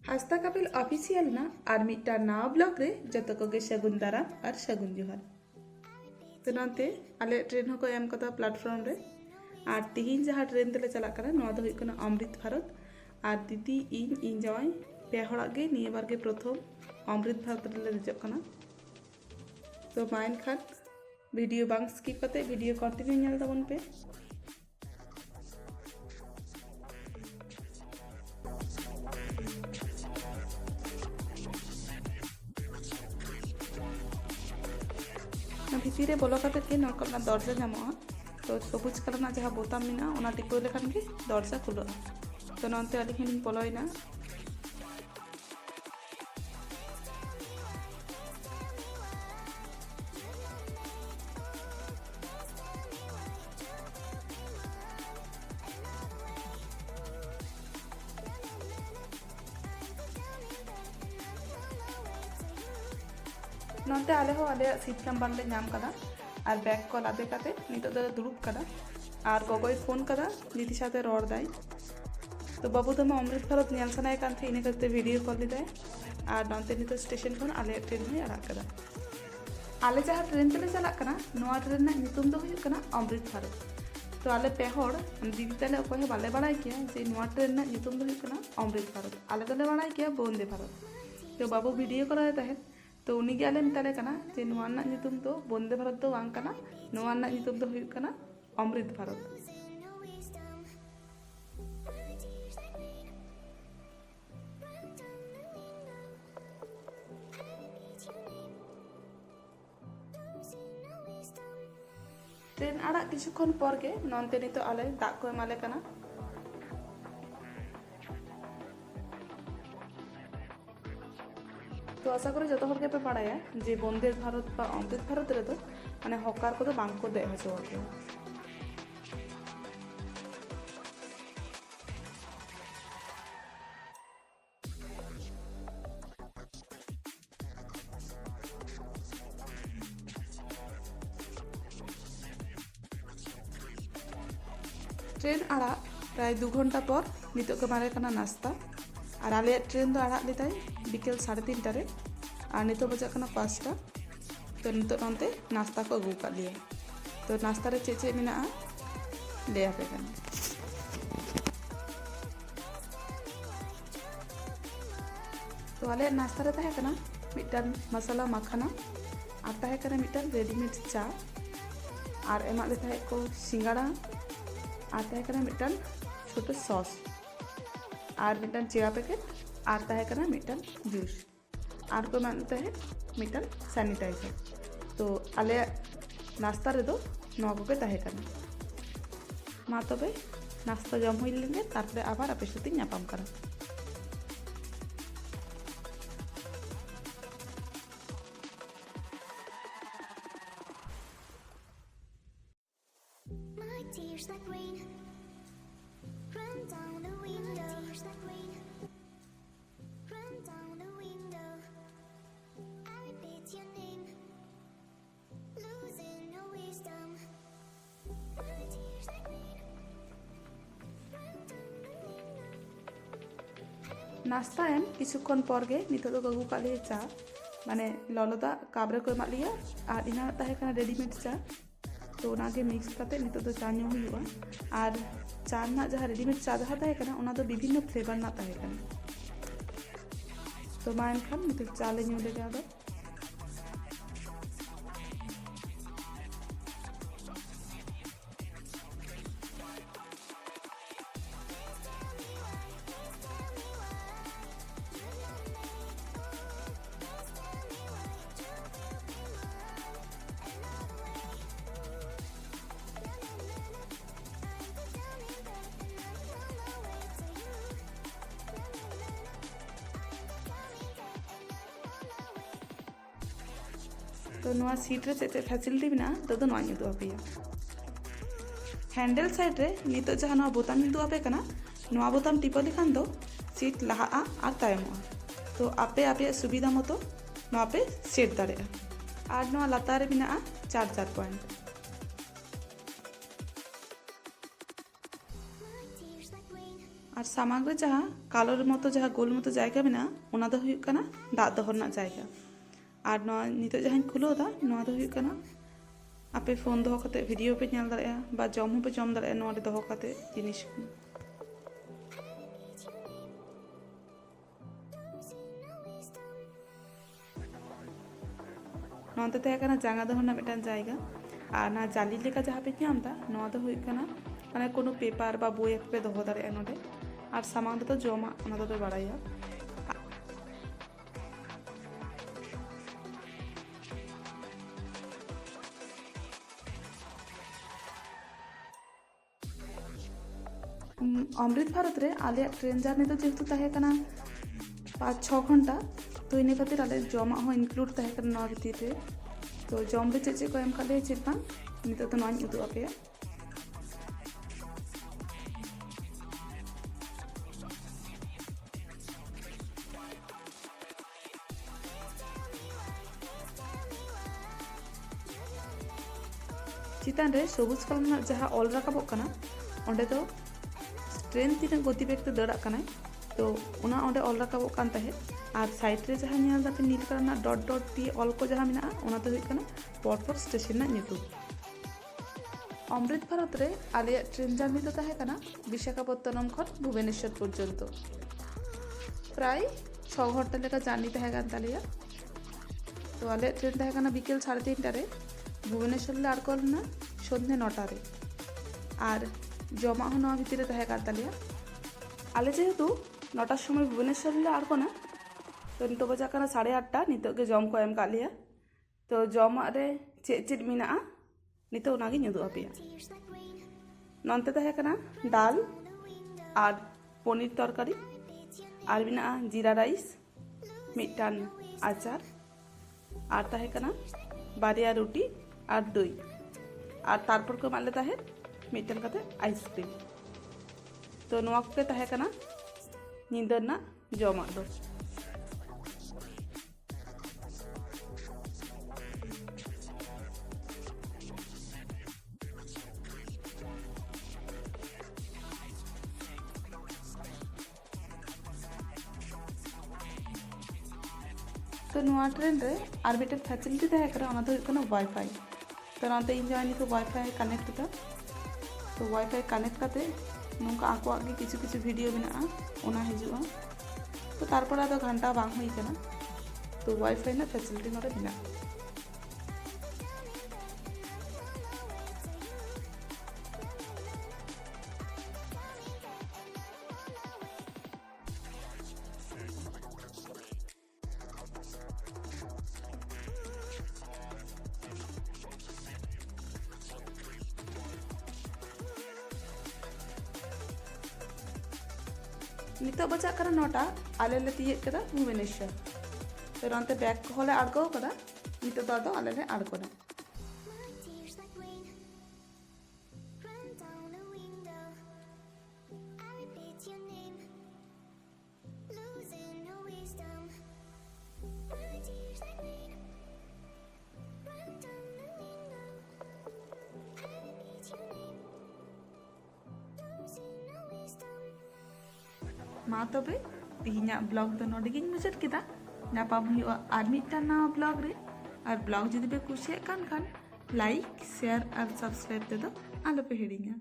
हास्ता Kapil official ना और मिट्टा नाव blog रे जतो को गे सगुन दाराम और सगुन जोहार तो नते आले ट्रेन को एम कदा प्लेटफॉर्म रे और तिहिन जहाँ ट्रेन तेले चला करा नवा दो हुई अमृत भारत और दीदी इन जावाई पे हड़ा गे निये बार गे प्रथम अमृत भारत रे रिजब कना तो माइन खान वीडियो बांग स्किप करते वीडियो कंटिन्यू नेल तबन पे भितर बोलो के दरजा नामा तो सबुज कलर जहाँ बोताम में टिपो लेखान के दरजा खुलो तो नोते अली बोलोना नोते आले सीट नम्बर ले नाम कदा और बैग को लादे काते नितो दो दुड़ुब कदा और गोगोय फोन कदा दीदी साथे रोड़ दाय तो बाबू तो अमृत भारत नेल सनाय कान थे इने करते वीडियो कॉल लिदाय और नोते नितो स्टेशन खन आले ट्रेन में अड़ा कदा आले जहाँ ट्रेन तेले चला कना नोआ ट्रेन ना नितुम दो हुयुग कना अमृत भारत तो आले पे हड़ दीदी ताले अकोय बाले बाड़ाय किया जे नोआ ट्रेन ना नितुम दो हुयुग कना अमृत भारत आले ताले बाड़ाय किया वंदे भारत तो बाबू वीडियो कराय ताहे तो उन्हीं आले मिताले कना जे नोआ रना नितुम दो वंदे भारत दो बांग कना नोआ रना नितुम दो हुयुग कना अमृत भारत ट्रेन आड़ा किछुक्षण पर के नोनते नितो आले दाग को एमाले कना तो आशा करी जो हर के पे बाड़ाया जे वंदे भारत बा अमृत भारत रे तो माने हकार को बांग को दे हचो ट्रेन आड़ा प्राय 2 घंटा पर नितो के मारे कना नाश्ता और आले ट्रेन दो आड़ा लेताय बिकेल 3:30 रे और नितो बजा कना 5टा तो नितो नोते नाश्ता को अगू का लिया तो नाश्ता रे चे मेना ले आपे कना तो आले नाश्ता रे ताहे कना मिटन मसाला मखाना और ताहे कना मिटन रेडीमेड चा और एमा ले ताहे को सिंगाड़ा और ताहे कना मिटन छोटो सॉस और मिटन चिरा पैकेट और ताहे कना मिटन जूस और को मानते हैं मिटन सैनिटाइजर तो आले नाश्ता रे दो नवा को ताहे कना मा तबे नाश्ता जम हुई लेंगे तारपरे आबार आपे साथे नापाम करा Tears like rain run down the window. Tears like rain run down the window. I repeat your name, losing no wisdom. My tears like rain run down the window. नाश्ता एम किछुक्षण पर गे नितो दो गगु काले चा माने ललोदा काबरे को एमा लिया और इना ताहे कना रेडीमेड चा तो नागे मिक्स करते नितो दो चा न्यू हुआ और चा ना जहाँ रेडीमेड चा जहाँ ताहे कना उना दो विभिन्न फ्लेवर ना ताहे कना तो मा एनखान नितो चा ले न्यू लेगे आदो तो नवा सीट रे चेचे फैसिलिटी बिना तो नवा न्यू दो पे हैंडल साइड रे नितो जहाँ नवा बोताम न्यू दो पे कना नवा बोताम टिपो लेखान दो सीट लहा और तायमोआ तो आपे आपे सुविधा मतो नवा पे सेट दाड़ेगा और नवा लातार रे बिना चार्जर पॉइंट और সামাং রে যাহা কালোর মতো যাহা গোল মতো জায়গা মেনা ওনা ᱫᱚ ᱦᱩᱭᱩᱜ ᱠᱟᱱᱟ ᱫᱟᱜ ᱫᱚᱦᱚ ᱨᱮᱱᱟᱜ ᱡᱟᱭᱜᱟ ᱟᱨ ᱱᱚᱣᱟ ᱱᱤᱛᱚᱜ ᱡᱟᱦᱟᱸᱧ ᱠᱷᱩᱞᱟᱹᱣ ᱫᱟ ᱱᱚᱣᱟ ᱫᱚ ᱦᱩᱭᱩᱜ ᱠᱟᱱᱟ ᱟᱯᱮ ᱯᱷᱳᱱ ᱫᱚᱦᱚ ᱠᱟᱛᱮ ᱵᱷᱤᱰᱤᱭᱳ ᱯᱮ ᱧᱮᱞ ᱫᱟᱲᱮᱭᱟᱜᱼᱟ ᱵᱟ ᱡᱚᱢ ᱦᱚᱸᱯᱮ ᱡᱚᱢ ᱫᱟᱲᱮᱭᱟᱜᱼᱟ ᱱᱚᱣᱟ ᱨᱮ ᱫᱚᱦᱚ ᱠᱟᱛᱮ ᱡᱤᱱᱤᱥ ᱠᱚ ᱱᱚᱣᱟ ᱫᱚ ᱛᱟᱦᱮᱸ ᱠᱟᱱᱟ ᱡᱟᱸᱜᱟ ᱫᱚᱦᱚ ᱨᱮᱱᱟᱜ ᱢᱤᱫᱴᱟᱝ ᱡᱟᱭᱜᱟ ᱟᱨ ᱚᱱᱟ ᱡᱟᱞᱤ ᱞᱮᱠᱟ ᱡᱟᱦᱟᱸ ᱯᱮ ᱧᱟᱢ ᱫᱟ ᱱᱚᱣᱟ ᱫᱚ ᱦᱩᱭᱩᱜ ᱠᱟᱱᱟ ᱢᱟᱱᱮ ᱠᱳᱱᱳ ᱯᱮᱯᱟর বা বই ᱯᱮ ᱫᱚᱦᱚ ᱫᱟᱲᱮᱭᱟᱜᱼᱟ ᱱᱚᱰᱮ ᱟᱨ ᱥᱟᱢᱟᱝ ᱨᱮᱫᱚ ᱡᱚᱢᱟᱜ ᱚᱱᱟ ᱫᱚᱯᱮ ᱵᱟᱲᱟᱭᱟ অমৃত ভারত রে আলিয়া ট্রেন জার্নি ᱫᱚ যেহেতু তাহে কানা 5-6 ঘন্টা তো ইনে খাतिर আলে জমা হো ইনক্লুড তাহে কানা নয় ভিতর রে তো জম রে চেচে কো এম কালে চেত বাং নিতো তো নয় উদু আপে চিতান রে সবুজ কালার যাহা অল রাকাবক কানা ওন্ডে তো ट्रेन तीन गतिवेग ते दौड़ा कना तो उना ओंडे ऑल राकाबो कान ताहे और साइड रे जहां नेल दापे नील कलर डॉट डॉट दिए ऑल को जहां मेना ओना तो हुई कना परपर स्टेशन ना ᱧᱩᱛᱩᱢ अमृत भारत रे आले ट्रेन जार्नी तो ताहे कना विशाखापत्तनम खन भुवनेश्वर पर्यंत प्राय 6 घंटा लेका जार्नी ताहे कान तालिया तो आले ट्रेन ताहे कना बिकेल 3:30 रे भुवनेश्वर ले आड़कोलना सन्ध्ये 9टा रे और जमा हो नवा भितर ताहे कान तालिया आले जेहेतु 9टार समय भुवनेश्वर ले आड़कोना तो नितो बजा कना 8:30 नितो के जम को एम का लिया तो जमा रे चेद चेद मिना नितो ओनागे ᱧᱩᱫᱩ आपेया ननते ताहे कना दाल और पनीर तरकारी और बिना जीरा राइस मिटान आचार और ताहे कना बारिया रोटी और दई और तारपर को माले ताहे मिटन कते आइसक्रीम तो नवा को ताहे कना ᱧᱤᱫᱟᱹ ᱨᱮᱱᱟᱜ ᱡᱚᱢᱟᱜ ᱫᱚ तो नवा ट्रेन रे और मिटन फैसिलिटी ताहे कना ओना दो हुयुग कना वाईफाई तो नाते इन जानी तो वाईफाई कनेक्ट था तो वाईफाई कनेक्ट करते नौका आको आगे किछु किछु वीडियो मेना ओना हिजुआ तो तारपर आदो घंटा बांग हुई कना तो वाईफाई ना फैसिलिटी नोडे मेना नितो बचा करा 9टा आले ले तिये कदा भुवनेश्वर तो रंते बैग को होले आड़को कदा नितो दादो आले ले आड़कोना My tears like rain run down the window. I repeat your name, losing no wisdom. My tears like rain run down the window. I repeat your name, losing no wisdom. मा तबे तिहिना blog दो नोडे गिन मुचाद केदा नापाम हुआ are मिटटा ना blog रे और blog जदि पे कुसिया कान लाइक शेयर और सब्सक्राइब ते दो आलो पे हिड़िंगा।